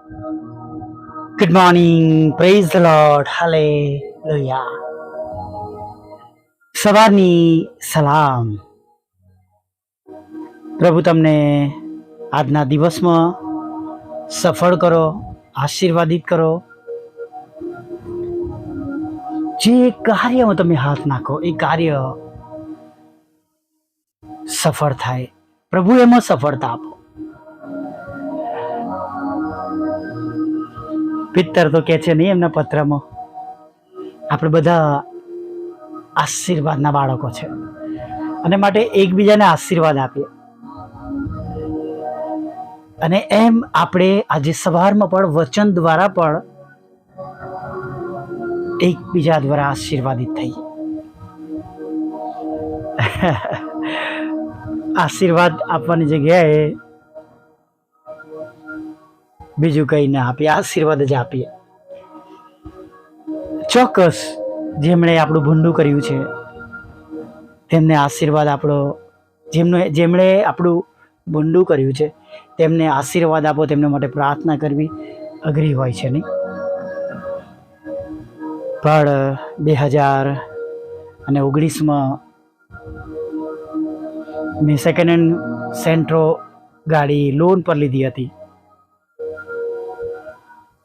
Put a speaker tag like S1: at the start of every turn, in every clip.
S1: Good morning, praise the lord, hallelujah. સવારની સલામ. પ્રભુ તમને આજના દિવસમાં સફળ કરો, આશીર્વાદિત કરો. જે કાર્યમાં તમે હાથ નાખો એ કાર્ય સફળ થાય. પ્રભુ એમાં સફળતા આપો. પિત્તર તો કે છે નહીં એમના પત્રમાં, આપણે બધા આશીર્વાદના બાળકો છે અને માટે એકબીજાને આશીર્વાદ આપીએ. અને એમ આપણે આજે સવારમાં પણ વચન દ્વારા પણ એકબીજા દ્વારા આશીર્વાદિત થઈએ. આશીર્વાદ આપવાની જગ્યાએ બીજું કંઈ ના આપીએ, આશીર્વાદ જ આપીએ. ચોક્કસ જેમણે આપણું ભૂંડું કર્યું છે તેમને આશીર્વાદ આપણો, જેમણે આપણું ભૂંડું કર્યું છે તેમને આશીર્વાદ આપો, તેમના માટે પ્રાર્થના કરવી અઘરી હોય છે નહીં? પણ 2019માં મેં સેકન્ડ હેન્ડ સેન્ટ્રો ગાડી લોન પર લીધી હતી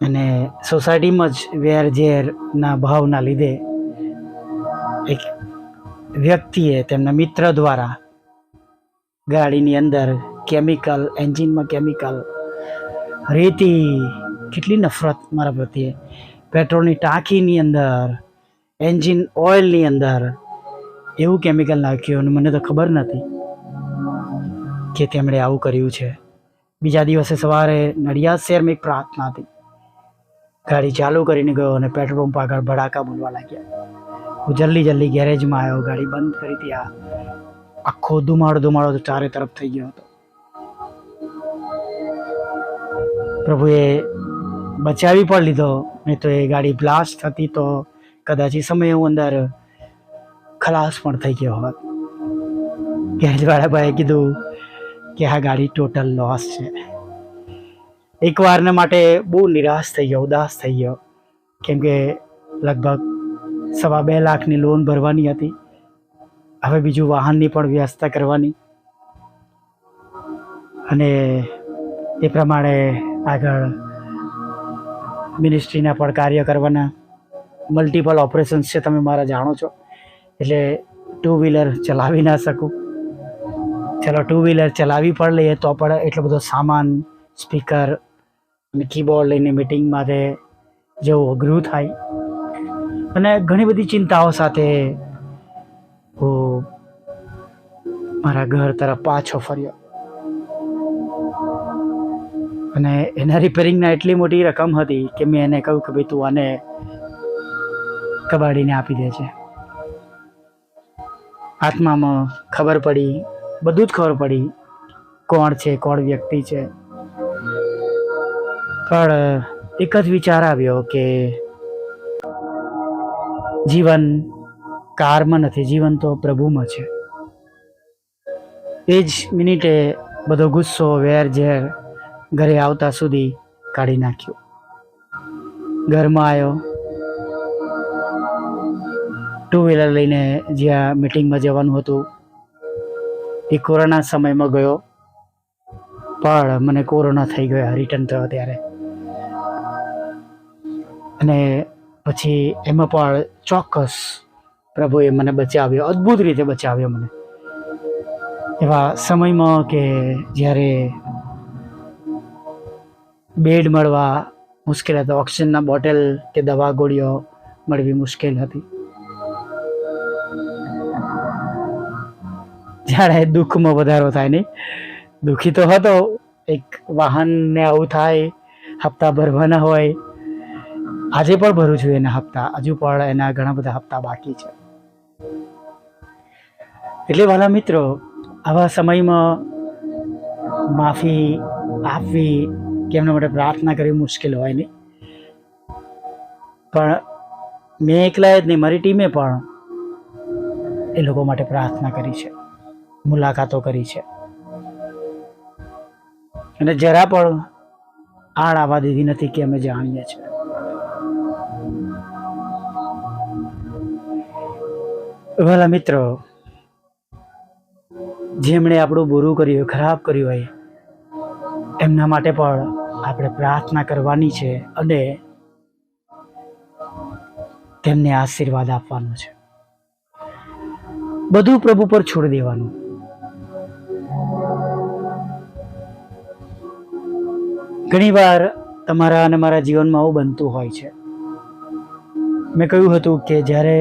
S1: અને સોસાયટીમાં જ વેર ઝેરના ભાવના લીધે એક વ્યક્તિએ તેમના મિત્ર દ્વારા ગાડીની અંદર કેમિકલ, એન્જિનમાં કેમિકલ, રેતી, કેટલી નફરત મારા પ્રત્યે, પેટ્રોલની ટાંકીની અંદર, એન્જિન ઓઇલની અંદર એવું કેમિકલ નાખ્યું અને મને તો ખબર નથી કે તેમણે આવું કર્યું છે. બીજા દિવસે સવારે નડિયાદ શહેરમાં એક પ્રાર્થના હતી. ગાડી ચાલુ કરીને ગયો અને પેટ્રોલ પંપ આગળ ભડાકા બોલવા લાગ્યા. હું જલ્દી ગેરેજમાં આવ્યો, ગાડી બંધ કરી ત્યાં આખો ધુમાડો તો ચારે તરફ થઈ ગયો હતો. પ્રભુએ બચાવી પણ લીધો, નહીં તો એ ગાડી બ્લાસ્ટ થતી તો કદાચ એ સમયે હું અંદર ખલાસ પણ થઈ ગયો હોત. ગેરેજવાળા ભાઈએ કીધું કે આ ગાડી ટોટલ લોસ છે. એકવારના માટે બહુ નિરાશ થઈ ગયો, ઉદાસ થઈ ગયો, કેમ કે લગભગ 2.5 લાખની લોન ભરવાની હતી. હવે બીજું વાહનની પણ વ્યવસ્થા કરવાની અને એ પ્રમાણે આગળ મિનિસ્ટ્રીના પણ કાર્ય કરવાના. મલ્ટિપલ ઓપરેશન્સ છે, તમે મારા જાણો છો, એટલે 2 વ્હીલર ચલાવી ના શકું. ચલો 2 વ્હીલર ચલાવી પણ લઈએ તો પણ એટલો બધો સામાન, સ્પીકર અને કીબોર્ડ લઈને મિટિંગ માટે જવું અઘરું થાય. અને ઘણી બધી ચિંતાઓ સાથે હું મારા ઘર તરફ પાછો ફર્યો અને એના રિપેરિંગના એટલી મોટી રકમ હતી કે મેં એને કહ્યું કે ભાઈ તું આને કબાડીને આપી દે છે. આત્મામાં ખબર પડી, બધું જ ખબર પડી કોણ છે, કોણ વ્યક્તિ છે. પણ એક જ વિચાર આવ્યો કે જીવન કારમાં નથી, જીવન તો પ્રભુમાં છે. એ જ મિનિટે બધો ગુસ્સો, વેર ઝેર ઘરે આવતા સુધી કાઢી નાખ્યો. ઘરમાં આવ્યો, 2 વ્હીલર લઈને જ્યાં મિટિંગમાં જવાનું હતું એ કોરોના સમયમાં ગયો, પણ મને કોરોના થઈ ગયો રિટર્ન થયો ત્યારે. અને પછી એમાં પણ ચોક્કસ પ્રભુએ મને બચાવ્યો, અદ્ભુત રીતે બચાવ્યો મને એવા સમયમાં કે જ્યારે બેડ મળવા મુશ્કેલ હતો, ઓક્સિજનના બોટલ કે દવા ગોળીઓ મળવી મુશ્કેલ હતી. જ્યારે દુઃખમાં વધારો થાય નહીં, દુઃખી તો હતો, એક વાહનને આવું થાય, હપ્તા ભરવાના હોય. આજે પણ ભરું છું એના હપ્તા, હજુ પણ એના ઘણા બધા હપ્તા બાકી છે. એટલે વાલા મિત્રો, આવા સમયમાં માફી આપવી કે એમના માટે પ્રાર્થના કરવી મુશ્કેલ હોય નહીં. પણ મેં એકલા જ નહીં, મારી ટીમે પણ એ લોકો માટે પ્રાર્થના કરી છે, મુલાકાતો કરી છે. અને જરા પણ આડ આવવા દીધી નથી કે અમે જાણીએ છીએ. વાલા મિત્રો, જેમણે આપણું બુરું કર્યું, ખરાબ કર્યું હોય, એમના માટે પણ આપણે પ્રાર્થના કરવાની છે અને તેમને આશીર્વાદ આપવાનો છે. બધું પ્રભુ પર છોડી દેવાનું. ઘણી વાર તમારા અને મારા જીવનમાં આવું બનતું હોય છે. મેં કહ્યું હતું કે જ્યારે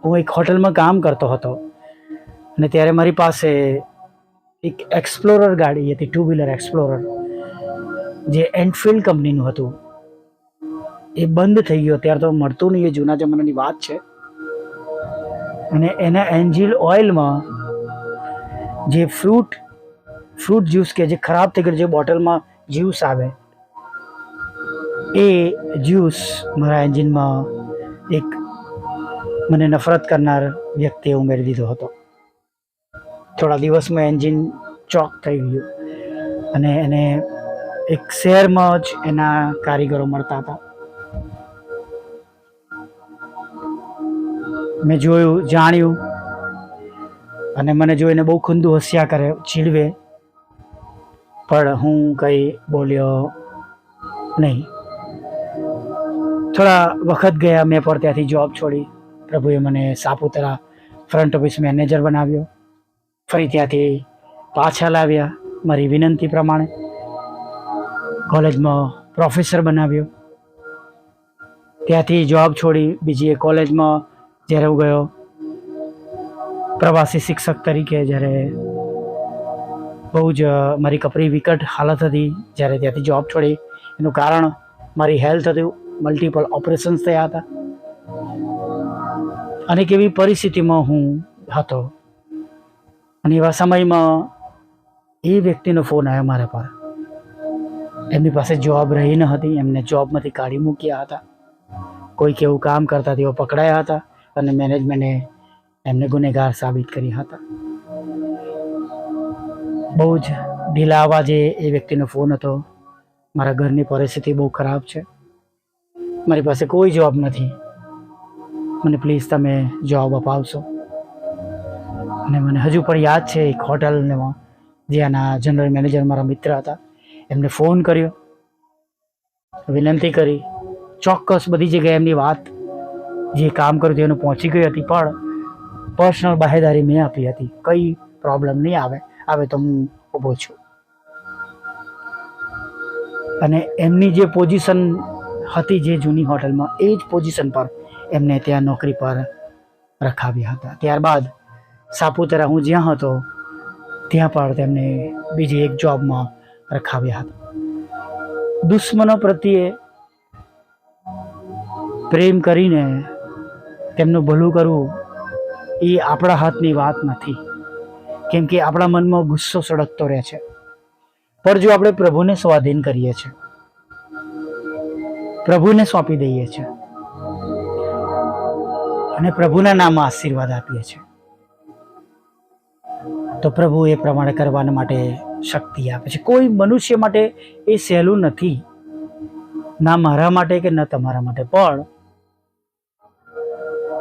S1: હું એક હોટલમાં કામ કરતો હતો અને ત્યારે મારી પાસે એક એક્સપ્લોરર ગાડી હતી, 2 વ્હીલર એક્સપ્લોરર, જે એનફિલ્ડ કંપનીનું હતું. એ બંધ થઈ ગયો, ત્યારે તો મળતું નહીં, એ જૂના જમાનાની વાત છે. અને એના એન્જિન ઓઇલમાં જે ફ્રૂટ જ્યુસ કે જે ખરાબ થઈ ગયું, જે બોટલમાં જ્યુસ આવે, એ જ્યુસ મારા એન્જિનમાં એક મને નફરત કરનાર વ્યક્તિએ ઉમેરી દીધો હતો. થોડા દિવસમાં એન્જિન ચોક થઈ ગયું અને એને એક શહેરમાં જ એના કારીગરો મળતા હતા. મેં જોયું, જાણ્યું અને મને જોઈને બહુ ખુંદુ હસ્યા કરે, ચીડવે, પણ હું કંઈ બોલ્યો નહીં. થોડા વખત ગયા, મેં પણ ત્યાંથી જોબ છોડી. પ્રભુએ મને સાપુતારા ફ્રન્ટ ઓફિસ મેનેજર બનાવ્યો. ફરી ત્યાંથી પાછા લાવ્યા મારી વિનંતી પ્રમાણે. કોલેજમાં પ્રોફેસર બનાવ્યો. ત્યાંથી જોબ છોડી બીજી એક કોલેજમાં જ્યારે હું ગયો પ્રવાસી શિક્ષક તરીકે, જ્યારે બહુ જ મારી કપરી વિકટ હાલત હતી, જ્યારે ત્યાંથી જોબ છોડી. એનું કારણ મારી હેલ્થ હતું, મલ્ટિપલ ઓપરેશન્સ થયા હતા અને કેવી પરિસ્થિતિમાં હું હતો. અને એવા સમયમાં એ વ્યક્તિનો ફોન આવ્યો મારા પર. એમની પાસે જોબ રહી ન હતી, એમને જોબમાંથી કાઢી મૂક્યા હતા. કોઈક એવું કામ કરતા તેઓ પકડાયા હતા અને મેનેજમેન્ટે એમને ગુનેગાર સાબિત કર્યા હતા. બહુ જ ઢીલા અવાજે એ વ્યક્તિનો ફોન હતો. મારા ઘરની પરિસ્થિતિ બહુ ખરાબ છે, મારી પાસે કોઈ જોબ નથી, મને પ્લીઝ તમે જોબ અપાવશો. અને મને હજુ પણ યાદ છે, એક હોટલમાં જ્યાંના જનરલ મેનેજર મારા મિત્ર હતા, એમને ફોન કર્યો, વિનંતી કરી. ચોક્કસ બધી જગ્યાએ એમની વાત, જે કામ કર્યું તેનું પહોંચી ગઈ હતી, પણ પર્સનલ બાહેદારી મેં આપી હતી. કંઈ પ્રોબ્લેમ નહીં આવે તો હું ઊભો છું. અને એમની જે પોઝિશન હતી જે જૂની હોટલમાં, એ જ પોઝિશન પર એમને ત્યાં નોકરી પર રખાવ્યા હતા. ત્યારબાદ સાપુતારા હું જ્યાં હતો ત્યાં પણ તેમને બીજી એક જોબમાં રખાવ્યા હતા. દુશ્મનો પ્રત્યે પ્રેમ કરીને તેમનું ભલું કરવું એ આપણા હાથની વાત નથી, કેમ કે આપણા મનમાં ગુસ્સો સળગતો રહે છે. પણ જો આપણે પ્રભુને સ્વાધીન કરીએ છીએ, પ્રભુને સોંપી દઈએ છીએ અને પ્રભુના નામમાં આશીર્વાદ આપીએ છીએ, તો પ્રભુ એ પ્રમાણે કરવા માટે શક્તિ આપે છે. કોઈ મનુષ્ય માટે એ સહેલું નથી, ના મારા માટે કે ન તમારા માટે, પણ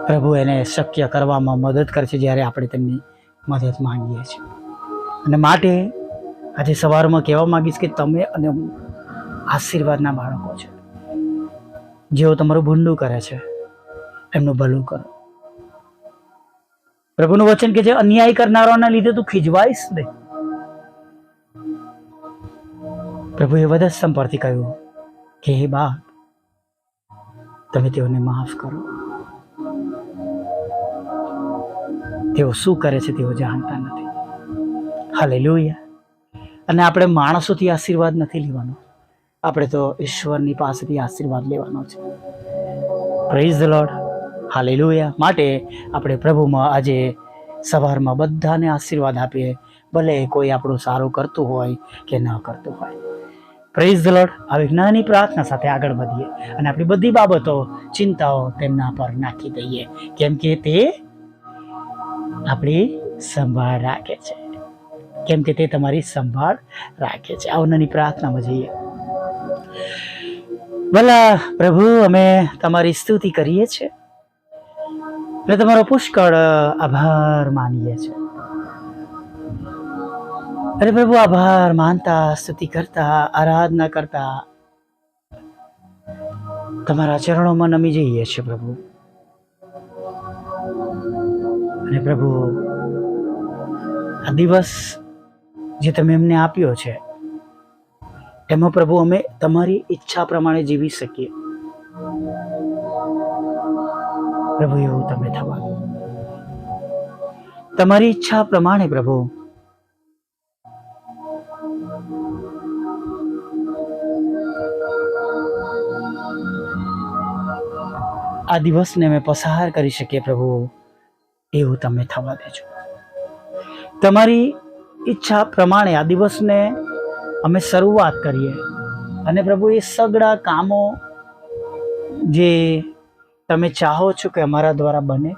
S1: પ્રભુ એને શક્ય કરવામાં મદદ કરે છે જ્યારે આપણે તેમની મદદ માંગીએ છીએ. અને માટે આજે સવારમાં કહેવા માંગીશ કે તમે અને હું આશીર્વાદના બાળકો છે. જેઓ તમારું ભૂંડું કરે છે એમનું ભલું કરો. પ્રભુનું વચન કે છે, અન્યાય કરનારાઓના લીધે તું ખીજવાઈશ નહીં. પ્રભુએ વધસ્તંભ પરથી કહ્યું કે હે બાપ, તમે તેઓને માફ કરો, તેઓ શું કરે છે તેઓ જાણતા નથી. હાલેલુયા. અને આપણે માણસોથી આશીર્વાદ નથી લેવાનો, આપણે તો ઈશ્વરની પાસેથી આશીર્વાદ લેવાનો છે. Praise the lord. હાલેલુયા. માટે આપણે પ્રભુમાં આજે સવારમાં બધાને આશીર્વાદ આપીએ, ભલે કોઈ આપણું સારું કરતું હોય કે ન કરતું હોય. Praise the lord. આવી નાની પ્રાર્થના સાથે આગળ વધીએ અને આપણી બધી બાબતો, ચિંતાઓ તેમના પર નાખી દઈએ, કેમ કે તે આપણી સંભાળ રાખે છે, કેમ કે તે તમારી સંભાળ રાખે છે. આવો નાની પ્રાર્થનામાં જઈએ. ભલા પ્રભુ, અમે તમારી સ્તુતિ કરીએ છીએ અને તમારો પુષ્કળ આભાર માનીએ છીએ. અરે પ્રભુ, આભાર માનતા, સ્તુતિ કરતા, આરાધના કરતા તમારા ચરણોમાં નમી જઈએ છીએ પ્રભુ. અને પ્રભુ, આ દિવસ જે તમે એમને આપ્યો છે એમાં પ્રભુ અમે તમારી ઈચ્છા પ્રમાણે જીવી શકીએ. પ્રભુ, એવું તમે થવા દો. તમારી ઈચ્છા પ્રમાણે પ્રભુ આ દિવસને અમે પસાર કરી શકીએ. પ્રભુ, એવું તમે થવા દેજો. તમારી ઈચ્છા પ્રમાણે આ દિવસને અમે શરૂઆત કરીએ અને પ્રભુ, એ સગળા કામો જે તમે ચાહો છો કે અમારા દ્વારા બને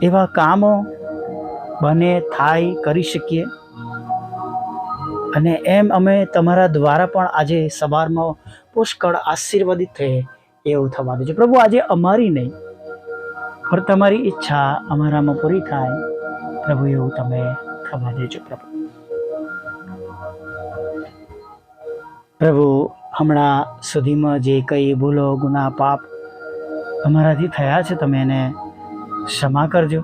S1: એવા કામો બને, થાય, કરી શકીએ. અને એમ અમે તમારા દ્વારા પણ આજે સવારમાં પુષ્કળ આશીર્વાદિત થઈએ એવું થવા દેજો. પ્રભુ, આજે અમારી નહીં પણ તમારી ઈચ્છા અમારામાં પૂરી થાય પ્રભુ, એવું તમે થવા દેજો. પ્રભુ, હમણાં સુધીમાં જે કંઈ ભૂલો, ગુના, પાપ અમારાથી થયા છે તમે એને ક્ષમા કરજો.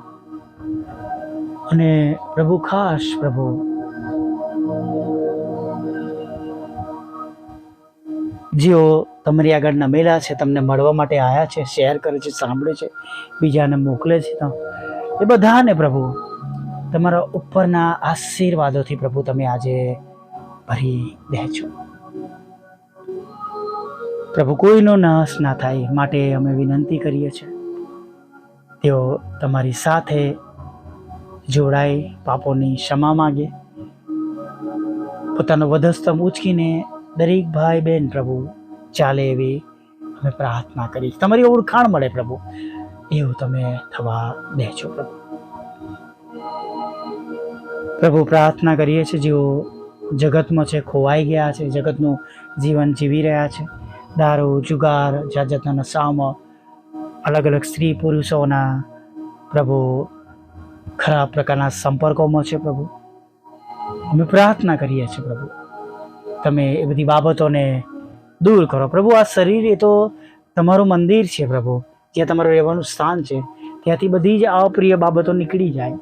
S1: અને પ્રભુ, ખાસ પ્રભુ જેઓ તમારી આગળ નમેલા છે, તમને મળવા માટે આવ્યા છે, શેર કરે છે, સાંભળે છે, બીજાને મોકલે છે, તો એ બધાને પ્રભુ તમારા ઉપરના આશીર્વાદોથી પ્રભુ તમે આજે ભરી દેજો. પ્રભુ, કોઈનો નાશ ના થાય માટે અમે વિનંતી કરીએ છીએ. તેઓ તમારી સાથે જોડાઈ પાપોની ક્ષમા માગે, પોતાનો વધસ્તંભ ઉચકીને દરેક ભાઈ બહેન પ્રભુ ચાલે એવી અમે પ્રાર્થના કરી. તમારી ઓળખાણ મળે પ્રભુ, એવું તમે થવા દેજો. પ્રભુ, પ્રાર્થના કરીએ છીએ જેઓ જગતમાં છે, ખોવાઈ ગયા છે, જગતનું જીવન જીવી રહ્યા છે, દારૂ, જુગાર, જાત જાતના નશામાં, અલગ અલગ સ્ત્રી પુરુષોના પ્રભુ ખરાબ પ્રકારના સંપર્કોમાં છે. પ્રભુ, અમે પ્રાર્થના કરીએ છીએ પ્રભુ તમે એ બધી બાબતોને દૂર કરો. પ્રભુ, આ શરીર એ તો તમારું મંદિર છે પ્રભુ, જ્યાં તમારું રહેવાનું સ્થાન છે, ત્યાંથી બધી જ અપ્રિય બાબતો નીકળી જાય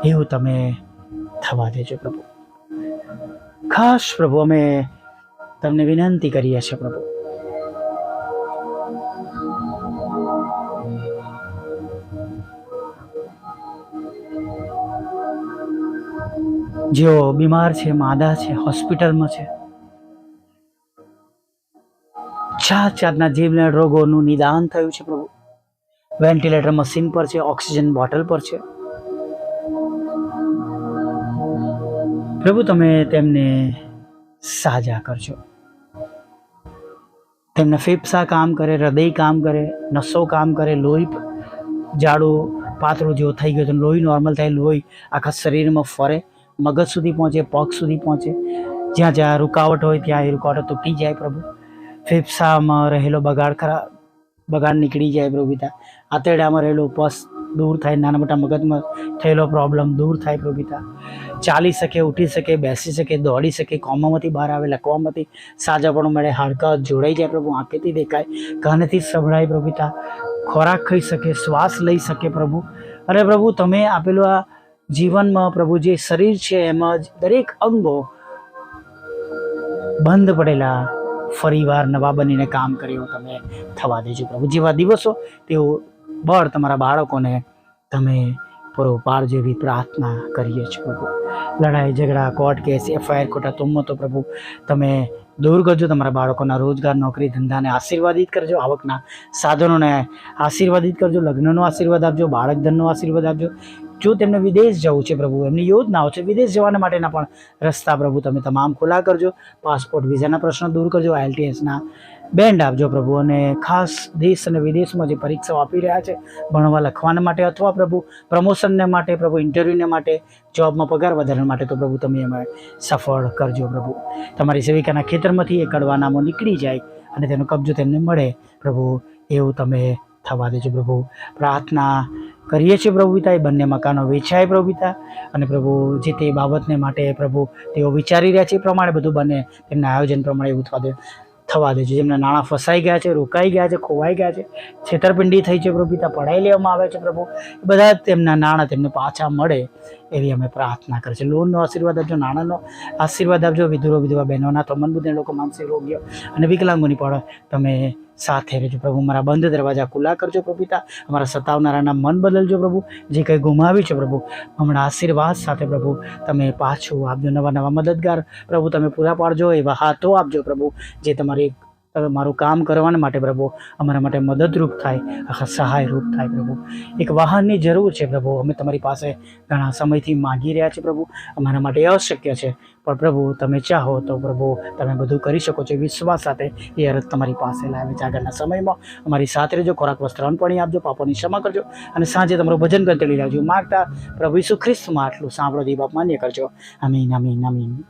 S1: એવું તમે થવા દેજો. પ્રભુ, ખાસ પ્રભુ અમે તમને વિનંતી કરીએ છીએ પ્રભુ, જેઓ બીમાર છે, માદા છે, હોસ્પિટલમાં છે, જાત જાતના જીવલેણ રોગોનું નિદાન થયું છે પ્રભુ, વેન્ટિલેટર મશીન પર છે, ઓક્સિજન બોટલ પર છે પ્રભુ, તમે તેમને સાજા કરજો. તેમના ફેફસા કામ કરે, હૃદય કામ કરે, નસો કામ કરે, લોહી જાડું પાતળું જેવું થઈ ગયું, લોહી નોર્મલ થાય, લોહી આખા શરીરમાં ફરે, મગજ સુધી પહોંચે, પગ સુધી પહોંચે, જ્યાં જ્યાં રૂકાવટ હોય ત્યાં એ રૂકાવટ તૂટી જાય પ્રભુ. ફેફસામાં રહેલો બગાડ નીકળી જાય પ્રભુ પિતા. આંતરડામાં રહેલો પસ દૂર થાય, નાના મોટા મગજમાં થયેલો પ્રોબ્લેમ દૂર થાય પ્રભુ પિતા. ચાલી શકે, ઉઠી શકે, બેસી શકે, દોડી શકે, કોમામાંથી બહાર આવે, લખવામાંથી સાજાપણું મળે, હાડકા જોડાઈ જાય પ્રભુ, આંખેથી દેખાય, કાનેથી સંભળાય પ્રભુ પિતા, ખોરાક ખાઈ શકે, શ્વાસ લઈ શકે પ્રભુ. અરે પ્રભુ, તમે આપેલું આ જીવનમાં પ્રભુ જે શરીર છે એમાં જ દરેક અંગો બંધ પડેલા ફરીવાર નવા બનીને કામ કરે એવું તમે થવા દેજો પ્રભુ. જેવા દિવસો તેઓ બળ તમારા બાળકોને તમે પૂરો પાડજો એવી પ્રાર્થના કરીએ છીએ પ્રભુ. લડાઈ ઝઘડા, કોર્ટ કેસ, FIR, ખોટા તુમ્મતો પ્રભુ તમે દૂર કરજો. તમારા બાળકોના રોજગાર, નોકરી, ધંધાને આશીર્વાદિત કરજો, આવકના સાધનોને આશીર્વાદિત કરજો, લગ્નનો આશીર્વાદ આપજો, બાળક ધનનો આશીર્વાદ આપજો. જો તેમને વિદેશ જવું છે પ્રભુ, એમની યોજનાઓ છે, વિદેશ જવાના માટેના પણ રસ્તા પ્રભુ તમે તમામ ખુલ્લા કરજો. પાસપોર્ટ વિઝાના પ્રશ્નો દૂર કરજો, IELTSના બેન્ડ આપજો પ્રભુ. અને ખાસ દેશ અને વિદેશમાં જે પરીક્ષાઓ આપી રહ્યા છે ભણવા લખવાના માટે અથવા પ્રભુ પ્રમોશનને માટે, પ્રભુ ઇન્ટરવ્યૂને માટે, જોબમાં પગાર વધારવા માટે, તો પ્રભુ તમે એમાં સફળ કરજો પ્રભુ. તમારી સેવિકાના ખેતરમાંથી એ કડવા નામો નીકળી જાય અને તેનો કબજો તેમને મળે પ્રભુ, એવું તમે થવા દેજો પ્રભુ. પ્રાર્થના કરીએ છીએ પ્રભુ પિતા, એ બંને મકાનો વેચાય પ્રભુ પિતા, અને પ્રભુ જે તે બાબતને માટે પ્રભુ તેઓ વિચારી રહ્યા છે એ પ્રમાણે બધું બને, તેમના આયોજન પ્રમાણે એવું થવા દેજો. જેમના નાણાં ફસાઈ ગયા છે, રોકાઈ ગયા છે, ખોવાઈ ગયા છે, છેતરપિંડી થઈ છે પ્રભુ પિતા, પડાઈ લેવામાં આવે છે પ્રભુ, એ બધા તેમના નાણાં તેમને પાછા મળે એવી અમે પ્રાર્થના કરીએ છીએ. લોનનો આશીર્વાદ આપજો, નાણાંનો આશીર્વાદ આપજો. વિધુરો વિધવા બહેનોના, તો મનબુદ્ધિના લોકો, માનસિક રોગીઓ અને વિકલાંગોની પણ તમે સાથે રહેજો પ્રભુ. મારા બંધ દરવાજા ખુલ્લા કરજો પ્રભુ પિતા. અમારા સતાવનારાના મન બદલજો પ્રભુ. જે કંઈ ગુમાવ્યું છે પ્રભુ, હમણાં આશીર્વાદ સાથે પ્રભુ તમે પાછું આપજો. નવા નવા મદદગાર પ્રભુ તમે પૂરા પાડજો. એવા હાથો આપજો પ્રભુ, જે મારું કામ કરવાના માટે પ્રભુ અમારા માટે મદદરૂપ થાય, સહાયરૂપ થાય પ્રભુ. એક વાહનની જરૂર છે પ્રભુ, અમે તમારી પાસે ઘણા સમયથી માગી રહ્યા છીએ પ્રભુ. અમારા માટે અશક્ય છે, પણ પ્રભુ તમે ચાહો તો પ્રભુ તમે બધું કરી શકો છો. વિશ્વાસ સાથે એ અરજ તમારી પાસે લાવે છે. આગળના સમયમાં અમારી સાથે રહેજો. ખોરાક, વસ્ત્ર, અન્નપાણી આપજો. પાપોની ક્ષમા કરજો અને સાંજે તમારું ભજન કરતી લઈ આવજો. માગતા પ્રભુ ઈસુ ખ્રિસ્તમાં આટલું સાંભળો, દી બાપ માન્ય કરજો. આમીન, આમીન, આમીન.